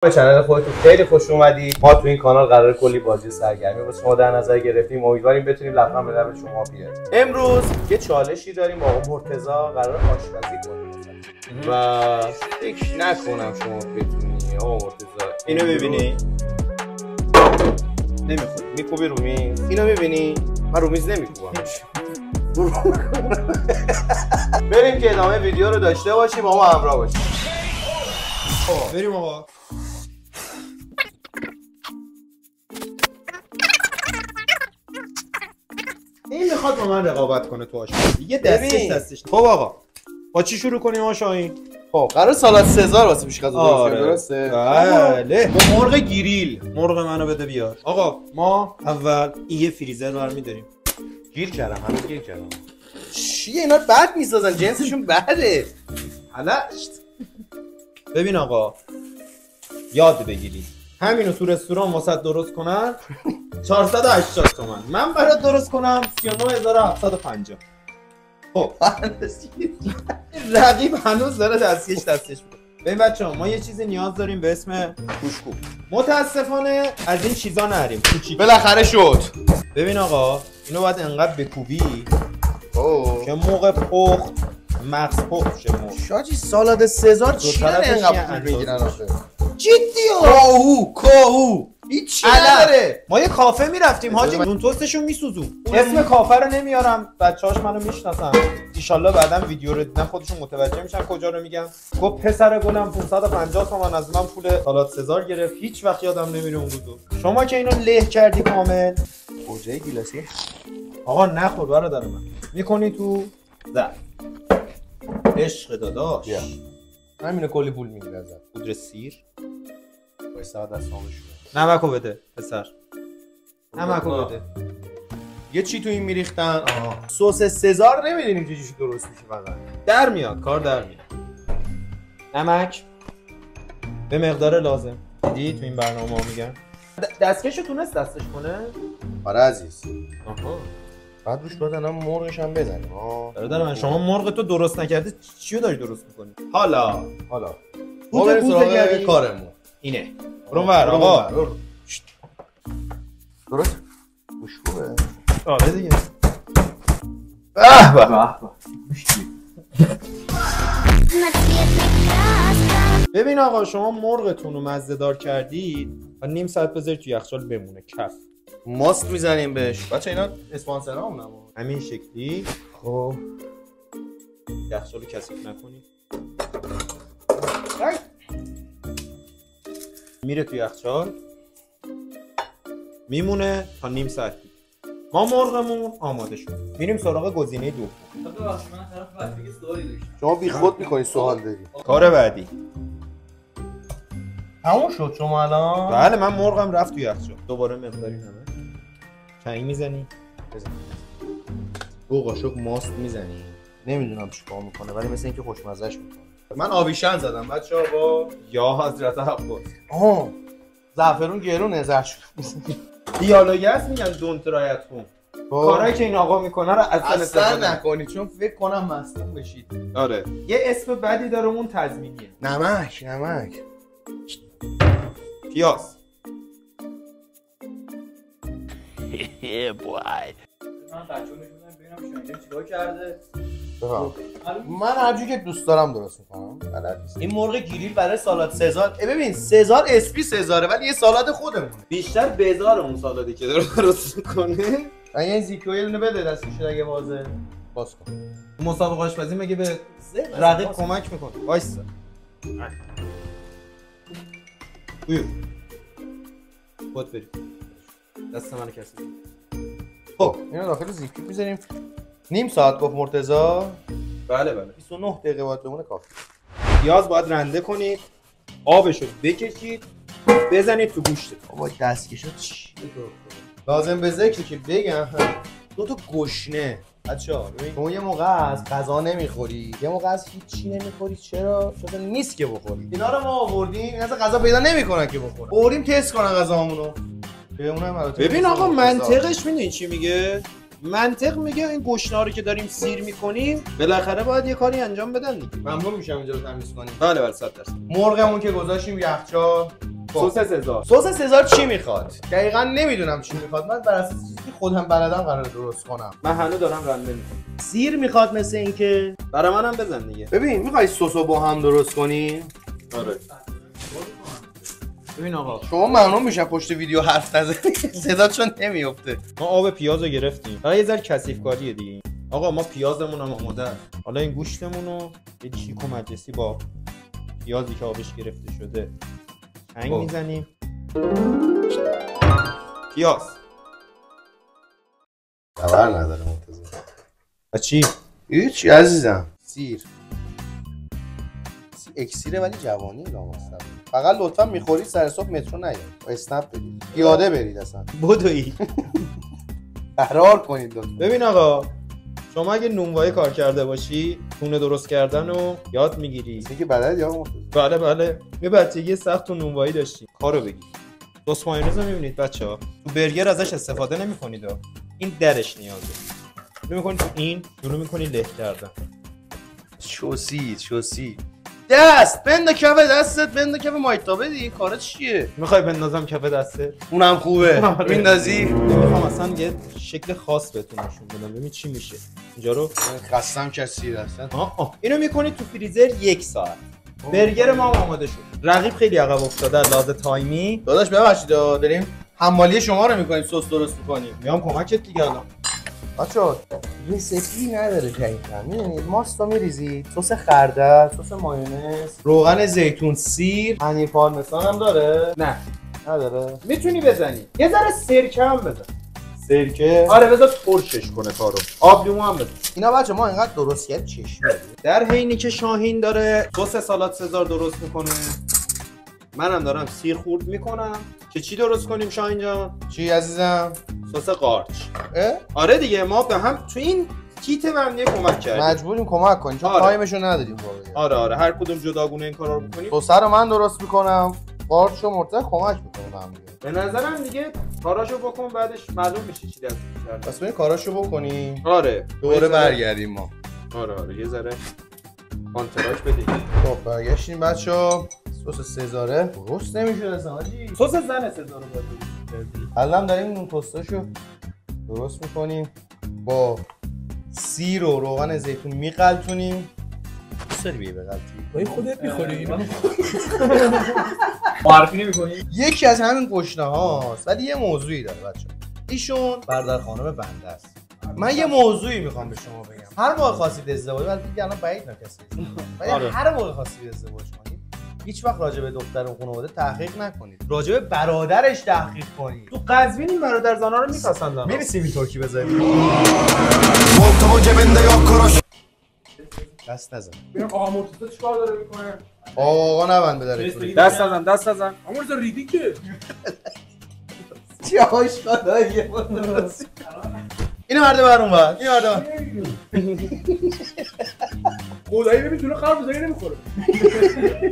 به کانال خودتون خیلی خوش اومدید. ما تو این کانال قرار کلی بازی سرگرمی واسه شما در نظر گرفتیم. امیدواریم بتونیم لبخند به لب شما بیاد. امروز یه چالشی داریم با آقا مرتضی، قرار آشپزی کنیم و فکر نکنم شما بتونی. آقا مرتضی اینو ببینی؟ نمیخواد. میکوبی رو میز. اینو میبینی؟ من رو میز نمیکوبم. بریم که ادامه ویدیو رو داشته باشیم، با ما همراه باشیم. بریم آقا. این میخواد با من رقابت کنه تو آشپزی. یه دستش. خب آقا با چی شروع کنیم آقا شاهین؟ خب قرار سالاد سزار واسه پیش‌غذا درست کنیم، درسته؟ بله. با مرغ گریل. مرغ منو بده بیار. آقا ما اول یه فریزر برمی‌داریم. گیر کردم، همه گیر کردم. چیه اینا بد میسازن، جنسشون بده. حلشت. ببین آقا یاد بگیری همینو تو رستوران واسه درست کنن 480 تومن، من برات درست کنم 39750. خب رقیب هنوز داره دستکش میکنه. ببین بچه‌ها ما یه چیزی نیاز داریم به اسم گوشتکوب. متاسفانه از این چیزا نریم. بالاخره شد. ببین آقا اینو باید انقدر بکوبی که موقع پخت مغز پخت شه. شاجی سالاد سزار چی انقدر پول میگیرن آخه؟ جدی کاهو هیچ نداره. ما یه کافه میرفتیم حاجی، نون توستشو میسوزون. اسم کافه رو نمیارم، بچه‌هاش منو میشناسن، ان بعداً ویدیو رو دیدن خودشون متوجه میشن کجا رو میگم. گفت پسر گلم 550 تومن از من پول سالاد سزار گرفت، هیچ وقت یادم نمیره اون روزو. شما که اینو له کردی کامل. کجای گیلاسی؟ آقا نخور برادر من. میکنی تو ظرف. عشق داداش. همینو کلی پول میگیره ازت. پودر سیر. وایسا دستامو شو. نمکو بده پسر. نمکو بده. یه چی تو این میریختن. سس سزار نمیدونیم چه جوری درست میشه، فقط در میاد، کار در میاد. نمک به مقدار لازم. دیدی تو این برنامه ها میگن دستکشو تونست دستش کنه؟ آره عزیز. آها. بعد روش باید الان مرغش هم بزنیم. برادر من شما مرغ تو درست نکرده چیو داری درست میکنی؟ حالا ما بریم سراغ کارمون. اینه. برو ور آقا. درست؟ خوشبوه. آره دیگه. ببین آقا شما مرغتون رو مزه دار کردید و نیم ساعت بذارید تو یخچال بمونه کف. ماست میزنیم بهش. بچه اینا اسپانسر همون همین شکلی. خب یخچال رو کثیف نکنید. میره تو یخچال میمونه تا نیم ساعت. ما مرغمون آماده شد. میریم سراغ گزینه دوم. شما بی خود میکنی سوال داری. کار بعدی. تموم شد شما الان؟ بله من مرغم رفت تو یخچال. دوباره مقداری نمک. چنگ میزنی؟ بزن. دو قاشق ماست میزنی. نمیدونم چیکار میکنه ولی مثل اینکه خوشمزه‌اش میکنه. من آویشن زدم بچه‌ها با یا حضرت عباس. زعفرون گرونه زرش. دیالوگی هست میگن دونت رایت هوم. کارهایی که این آقا میکنه رو اصلا نکنید چون فکر کنم مصدوم بشید. آره. یه اسم بدی داره اون تضمینیه. نمک. پیاز. من هرجوری که دوست دارم درست میکنم. این مرغ گریل برای سالاد سزار. ببین سزار اسپی سزاره ولی یه سالاد خودمونه. بیشتر بزار اون سالادی که داره درست میکنه. من یه زیکویل بده دستش اگه بازه باز کن. مسابقه آشپزی مگه به رقیب کمک میکنه؟ وایسا. بیا. خود بریم. دست منو کسی. خب اینو داخل زیکویل میذاریم. نیم ساعت گفت مرتضی. بله 29 دقیقه باید بمونه کافی. پیاز باید رنده کنید. آبشو بکشید. بزنید تو گوشت. بابا دستکشا چی؟ لازم به ذکر که بگم دو تا گشنه. بچه‌ها ببین شما یه موقع از غذا نمیخوری، یه موقع از هیچی نمیخوری. چرا؟ چون نیست که بخوری. اینا رو ما آوردیم، این از غذا پیدا نمیکنن که بخورن. آوردیم تست کنن غذامونو. ببین آقا منطقش میدونی چی میگه؟ منطق میگه این گوشت‌ها رو که داریم سیر میکنیم بالاخره باید یه کاری انجام بدن دیگه. ممنون میشم اینجا رو تمیز کنیم. بله 100%. مرغمون که گذاشتیم یخچال سس سزار. سس سزار چی میخواد؟ دقیقاً نمیدونم چی میخواد. من بر اساس چیزی که خودم بلدم قرار درست کنم. من هنوز دارم رنده میکنم. سیر میخواد مثل اینکه برای منم بزن دیگه. ببین میخوای سسو با هم درست کنی؟ آره. ببین آقا شما ممنون میشم پشت ویدیو حرف نزنی. صدا چون نمیفته. ما آب پیاز رو گرفتیم. حالا یه ذره کثیف کاریه دیگه. آقا ما پیازمون هم آماده است. حالا این گوشتمون رو یه چیک و مجلسی با پیازی که آبش گرفته شده چنگ میزنیم. پیاز خبر نداره مرتضی. چی؟ هیچی عزیزم. سیر اکسیره ولی جوانی لامصب. فقط لطفا میخورید سر صبح مترو نیاید. اسنپ بدید. پیاده برید اصلا. بدوی. فرار کنید لطفا. ببین آقا شما اگه نونوایی کار کرده باشی تونه درست کردن رو یاد میگیری. چیزی که بلد یا مرتضی. بله یه بچگی سخت تو نونوایی داشتی کارو بگی. سس مایونز رو میبینید بچه‌ها تو برگر ازش استفاده نمی‌کنید. این درش نیازه. شروع می‌کنی تو این شروع می‌کنی له کردن. شوسی دست بند کف دستت بند کف مایتابه دیگه. این کارا چیه؟ میخوای بندازم کف دستت؟ اونم خوبه. میندازی؟ میخوام اصلا یه شکل خاص بهتون نشون بدم ببین چی میشه. اینجا رو خستم کسی هستن. اینو می‌کنید تو فریزر 1 ساعت. برگر ما آماده شد. رقیب خیلی عقب افتاده لحاظ تایمی. داداش ببخشید داریم حمالی شما رو می‌کنیم سس درست می‌کنیم. میام کمکت دیگه الان. بچه‌ها ریسپی نداره جدیدن. می‌دونید ماست رو می‌ریزید، سس خردل، سس مایونز، روغن زیتون، سیر، پنیر پارمسان هم داره؟ نه نداره. میتونی بزنی. یه ذره سرکه هم بزن. سرکه؟ آره بذار ترشش کنه کارو. آب لیمو هم بزن. اینا بچه ما اینقدر درست کرد چشمه. در حینی که شاهین داره سس سالاد سزار درست میکنه منم دارم سیر خورد میکنم که چی درست کنیم شاهین جان؟ چی عزیزم؟ سس قارچ. اه؟ آره دیگه ما به هم تو این کیت بندی کمک کردیم. مجبوریم کمک کنیم چون تایمشو نداریم واقعا. آره هر کدوم جداگونه این کارا رو بکنیم. سس رو من درست میکنم. قارچو مرتضی کمک میکنه هم دیگه. به نظرم دیگه کاراشو بکن بعدش معلوم میشه چی دستش کرده. پس بریم کاراشو بکنیم. آره دوره برگردیم ما. آره یه ذره کانتراش بدید. خب برگشتیم بچه‌ها. سس سزاره درست نمیشه اصلا حاجی. سس زن سزار رو باید. الان داریم نون پستاشو درست میکنیم با سیر و روغن زیتون میقلتونیم. سری بیه بقلتی وای خودت میخوری اینو معرفی نمی‌کنی؟ یکی از همین گشنه هاست ولی یه موضوعی داره بچه. ایشون برادر خانم بنده است. من یه موضوعی میخوام به شما بگم. هر موقع خواستید ازدواج ولی دیگه الان بعید نکسید. ولی هر موقع خواستید ازدواج کنید هیچ وقت راجع به دختر و خانواده تحقیق نکنید. راجع به برادرش تحقیق کنید. تو قزوین این برادر زانا رو میپسندن. می‌رسیم این ترکی بزنیم. دست نزن. ببین آقا مرتضی چیکار داره میکنه؟ آقا نبند بداره. دست نزن. مرتضی ریدی که چی آشقالاییه اینو مرده بر اون بر. اینو مرده بر. خدایی ببین دونه خراب بزنی نمیخوره.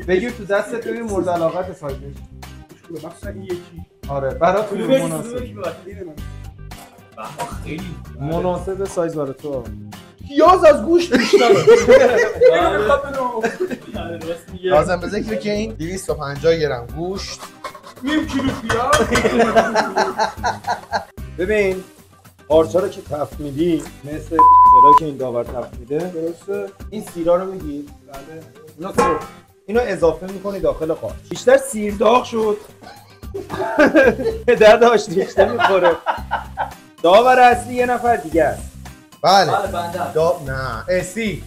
بگیر تو دستت ببین مورد علاقت سایزش. مثلا این یکی. آره برات مناسب. خیلی مناسب سایز برای تو. پیاز از گوشت بیشتره. راست میگه. لازم به ذکر که این 250 گرم گوشت، نیم کیلو پیاز. ببین قارچا رو که تفت میدی مثل چرا که این داور تفت میده درسته این سیرا رو میگی بله اینو اضافه میکنی داخل قارچ بیشتر سیر داغ شد درد آشتیشته میخوره داور اصلی یه نفر دیگه است بله بنده نه اسی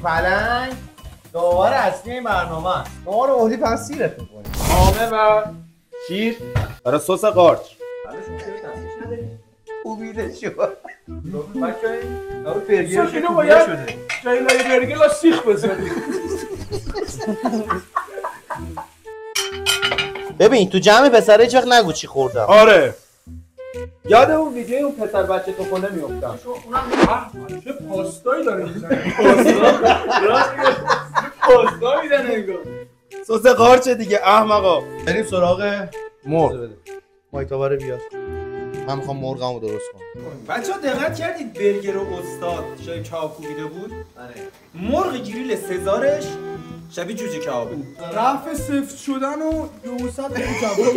پلنگ داور اصلی این برنامه است. ما رو اولی پس سیرت میکنیم آمه و شیر برای سس قارچ خوبیده شد برگر اینو باید جای لای برگر لا سیخ بزنی. ببین تو جمع پسره هیچ وقت نگو چی خوردم. آره یاد اون ویدیو اون پسر بچه تو خونه میافتم اونم چه پاستایی داره میزنه. پاستا میدن انگار سس قارچ دیگه احمقا بریم سراغ مرغ. مایتابه رو بیار. من میخوام مرغمو درست کنم. بچه‌ها دقت کردید برگر و استاد جای چاکو میده بود؟ مرغ گریل سزارش شبیه جوجه کبابه. رفع سفت شدن و 200 کباب.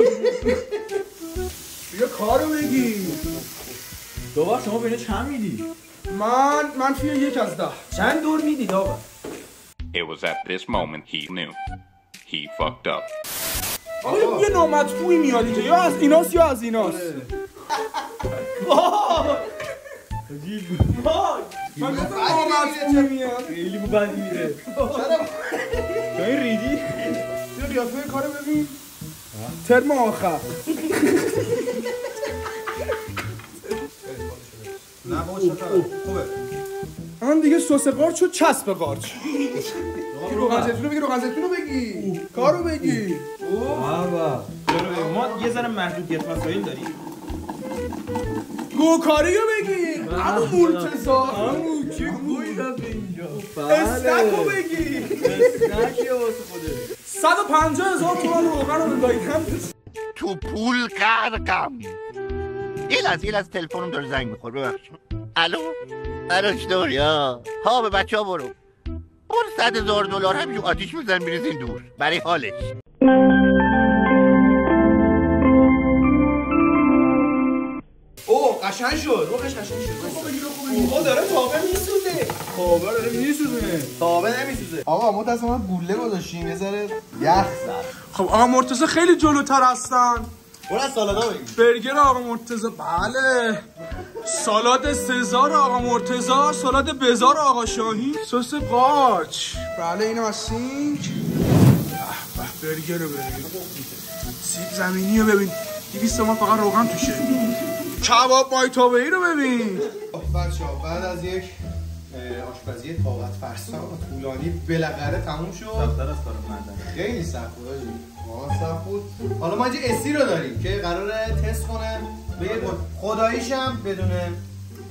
یه کارو بگی. بابا شما بینه چند میدی؟ من منفی 1 از 10. چند دور میدید آقا؟ It was at this moment he knew. He fucked up. آقا یه نامطبوعی میاد اینجا، یا از ایناست یا از ایناست. من گفتم نامطبوعی میاد. خیلی بدی میره. چرا این ریدی؟ یه قیافه کارو ببین. ترم آخر. نه بابا چطور؟ خوبه. من دیگه سس قارچ شد چسب قارچ. روغن زیتونو بگی، روغن زیتونو بگی. کارو بگی. بابا. ما یه ذره محدودیت مسائل داریم. گوکاریو بگی. عمو مرتضی. عمو چه گویی داد اینجا. استکو بگی. استک واسه خوده. 150,000 تومان روغن رو دادم. تو پول غرقم. یه از تلفنم داره زنگ میخوره ببخشید. الو چطوری ها به بچه ها برو 100,000 دلار همینجور آتیش میزن میریزین دور برای حالش. اوه قشنگ شد. روغش قشنگ شد. آقا داره تابه میسوزه. تابه داره میسوزه. تابه نمیسوزه. آقا متأسفانه گوله گذاشتیم یه ذره یخ زد. خب آقا مرتضی خیلی جلوتر هستن. برو از سالادا بگی. برگر آقا مرتضی. بله. سالاد سزار آقا مرتضی، سالاد بزار آقا شاهین، سس قارچ. بله اینو از سینک. برگر رو ببین. سیب زمینی رو ببین. 200 تومان فقط روغن توشه. کباب مایتابه‌ای رو ببین. بچه‌ها بعد از یک آشپزی طاقت فرسا و طولانی بالاخره تموم شد. دفتر از کار مردن. خیلی سخت بود. واقعا سخت بود. حالا ما اینجا اسی رو داریم که قراره تست کنه. به خداییش هم بدون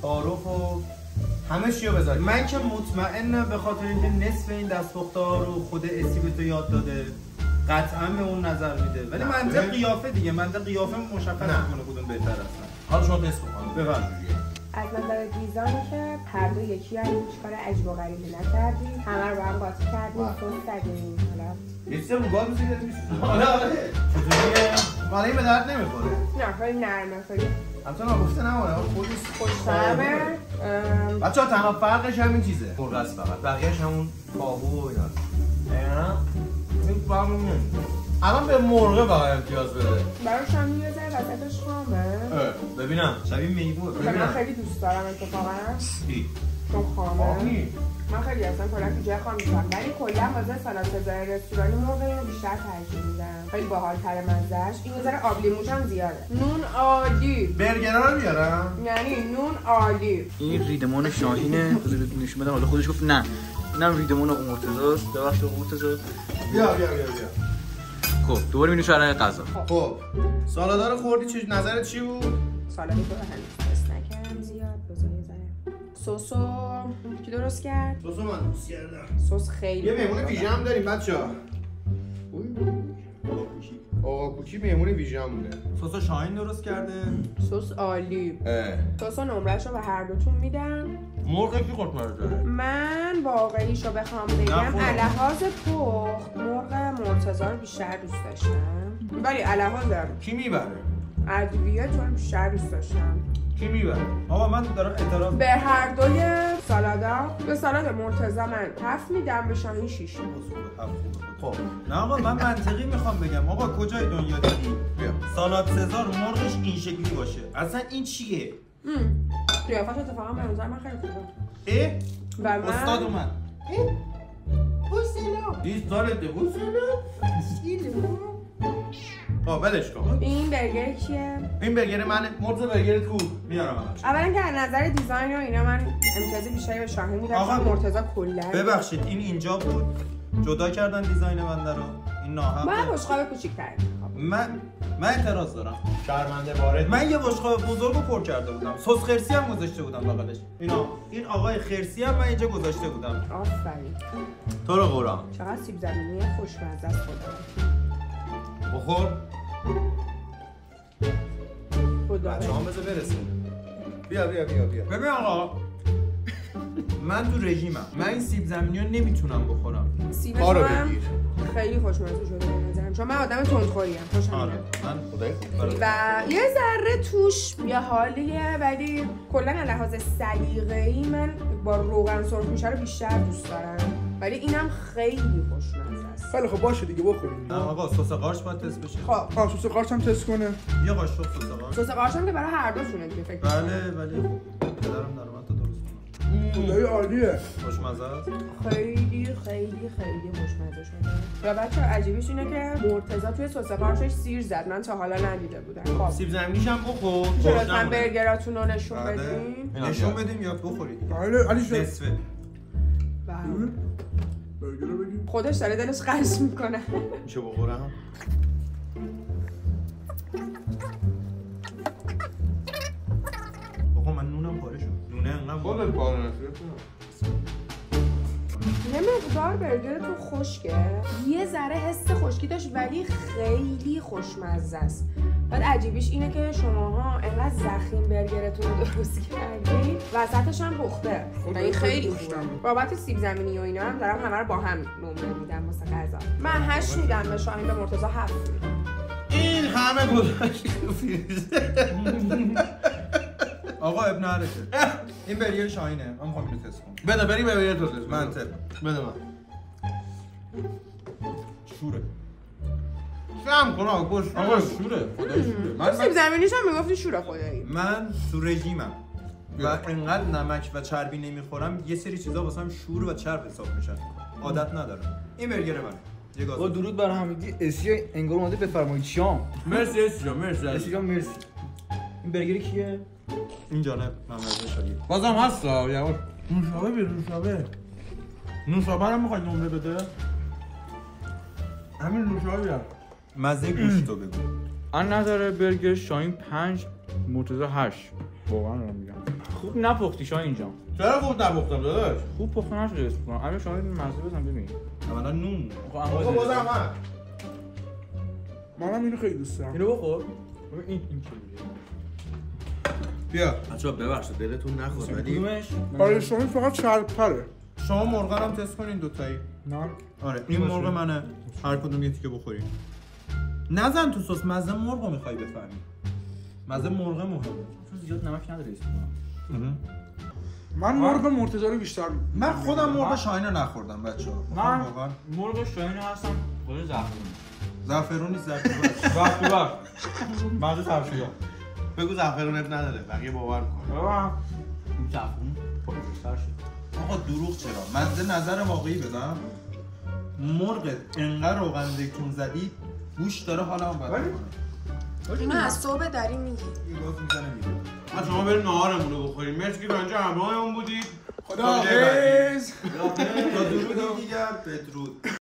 تعارف و همه چی رو بذاریم. من که مطمئنم به خاطر اینکه نصف این دستپخت‌ها رو خود اسی به تو یاد داده قطعا به اون نظر میده، ولی منطق قیافه دیگه، منطق قیافه مشخص میکنه کدوم بهتر هستن. حالا شما تست کن. بفرمایید. از نظر دیزاین که هر دو یکی هیچ کار عجیب و غریبی نکردیم، همه رو با هم قاطی کردیم، سس زدیم. حالا یه چیز رو گاز می‌ذاری می‌سوزه. آره. چطوریه؟ ولی این به درد نمیخوره. نه خیلی نرمه، خیلی همچنان گفته نمونه. خودش خوش‌طعمه. بچه‌ها تنها فرقش همین چیزه. مرغ است فقط. بقیه‌اش همون کاهو و اینا. نه. این فرق نمی‌کنه. الان به مرغ فقط امتیاز بده. براش هم می‌ذاره وسطش خامه. ببینم شبیه میگو. من خیلی دوست دارم اتفاقا. چون خامه. من خیلی اصلا کلا تو جای خام می‌خوام. ولی کلا واسه سالاد سزار رستورانی مرغ رو بیشتر ترجیح میدم. خیلی باحال‌تر مزه‌اش. این ذره آب لیموش هم زیاده. نون عالی. برگرها رو بیارم. یعنی نون عالی. این ریدمان شاهینه. بذار نشون بدم. حالا خودش گفت نه. اینم ریدمان مرتضی‌ست. ببخشید مرتضی. بیا. خب دوباره مینو شرایط غذا. خب سالادا رو خوردی، چه نظرت چی بود؟ سالادی تو هنوز تست نکردم زیاد. بذار یه ذره سسو کی درست کرد؟ سسو من درست کردم. سس خیلی یه مهمون ویژه هم داریم بچه‌ها. آقا کوکی مهمون ویژه هم بوده. سس شاهین درست کرده. سس عالی. سس نمره‌شو به هر دوتون میدم. مرغ کی قطمه داره؟ من واقعیشو بخوام بگم الهاز پخت مرغ مرتضی رو بیشتر دوست داشتم. ولی الهاز کی میبره؟ ادویه تو بیشتر دوست داشتم. کی میبره؟ آقا من دارم اعتراض به هر دوی سالادا، به سالاد مرتضی من 7 میدم، به شاهین 6. خب نه آقا من منطقی میخوام بگم. آقا کجای دنیا دیدی سالاد سزار مرغش این شکلی باشه؟ اصلا این چیه؟ قیافش اتفاقا به نظر من خیلی خوبه. و من استاد اومد. حسنا 20 سالته بلش کن. این برگر کیه؟ این برگر من. مرغ برگرت کو میارم اولا که از نظر دیزاین و اینا من امتیاز بیشتری به شاهین میدم. آقا مرتضی کلا ببخشید این اینجا بود جدا کردن دیزاین بنده رو. این ناحقه. من بشقاب کوچیک‌تر من اعتراض دارم. شرمنده وارد. من یه بشقاب بزرگو پر کرده بودم. سس خرسی هم گذاشته بودم بغلش. این آقای خرسی هم من اینجا گذاشته بودم. آفرین. تو رو قرآن. چقدر سیب زمینی خوشمزه است خدا. بخور. خدا. بچه‌ها بذار برسه. بیا. ببین آقا من تو رژیمم. من این سیب زمینی رو نمیتونم بخورم. سیبش کارو هم بگیر. خیلی خوشمزه شده به نظرم، چون من آدم تندخوریم، خوشم آره میاد. من خدای خوب. و یه ذره توش یه حالیه، ولی کلا از لحاظ سلیقه‌ای من با روغن سرخ‌پوشه رو بیشتر دوست دارم، ولی اینم خیلی خوشمزه است. خیلی خب باشه دیگه بخوریم. نه آقا سس قارچ باید تست بشه. خب سس قارچ هم تست کنه. یه قاشق سس قارچ. سس قارچ هم که برای هر دوتونه دیگه فکر کنم. بله ولی پدرم در اومد تا درست کنم. خدای عالیه. خوشمزه است. خیلی خوشمزه شده. و بچه عجیبیش اینه که مرتضی توی سس قارچش سیر زد، من تا حالا ندیده بودم. خب سیب زمینیش هم بخور. لطفاً برگراتون رو نشون بدین. نشون بدیم یا بخورید. بله علی شد. نصفه. بله. برگر رو بگیم. خودش داره دلش قش میکنه. میشه بخورم؟ بخور من نونم پاره شد. نونه انقدر خودت پاره نشد. یه مقدار برگر تو خشکه، یه ذره حس خشکی داشت ولی خیلی خوشمزه است. بعد عجیبیش اینه که شماها انقدر زخیم برگرتون رو درست کردین، وسطش هم پخته. یعنی خیلی خوبه. بابت سیب زمینی و اینا هم دارم همه رو با هم نمره میدم واسه غذا. من 8 میدم به شاهین، به مرتضی 7 میدم. این همه گذاشت آقا اب نرشه. این برگر شاهینه. من میخوام اینو تست کنم. بده بریم برگر تو تست. منطق. بده من. شوره. شم کن آقا گوش. آقا شوره. خدای شوره. تو سیب زمینیش هم میگفتی شوره خدایی. من تو رژیمم و انقدر نمک و چربی نمیخورم، یه سری چیزا واسم شور و چرب حساب میشن. عادت ندارم. این برگر منه. یه گاز. با درود بر همگی. اسی انگار اومده بفرمایید شام. مرسی اسجا مرسی. اسی جان مرسی. این برگر کیه؟ این جانب محمد شالی. بازم هست یا نوشابه بیر نوشابه. نوشابه رو میخوای نمره بده؟ همین نوشابه بیار. مزه گوشتو بگو. از نظر برگر شاهین 5 مرتضی 8. واقعا رو میگم. خوب نپختی شاهین جان. چرا خوب نپختم داداش؟ خوب پخته نشده اسم کنم. اما شاهین مزه بزن ببین. اولا نون. آقا بازم هست. منم اینو خیلی دوست دارم. اینو بخور. این چیه؟ بیا. بچه‌ها ببخشید دلتون نخواد ولی کدومش؟ برای شاهین فقط چرب‌تره. شما مرغ هم تست کنین دوتایی. نه. آره این مرغ منه. هر کدوم یه تیکه بخورین. نزن تو سس، مزه مرغو میخوای بفهمی. مزه مرغ مهمه. چون زیاد نمک نداره اسم کنم. من مرغ مرتضی رو بیشتر من خودم مرغ شاهین رو نخوردم بچه‌ها. من واقعا مرغ شاهین هستم خود زعفرونی. زعفرون نیست زعفرون. زعفرون. بعد زعفرون. بگو زعفرون اب نداره بقیه باور کن. این زعفرون بیشتر شد. آقا دروغ چرا؟ من نظر واقعی بدم. مرغ انقدر روغن زیتون زدی گوش داره حالا هم بد می‌کنه. اینو از صبح داری میگی. این گاز میزنه میگه. ما شما بریم ناهارمون رو بخوریم. مرسی که اینجا همراهمون بودید. خداحافظ. تا درودی دیگر بدرود.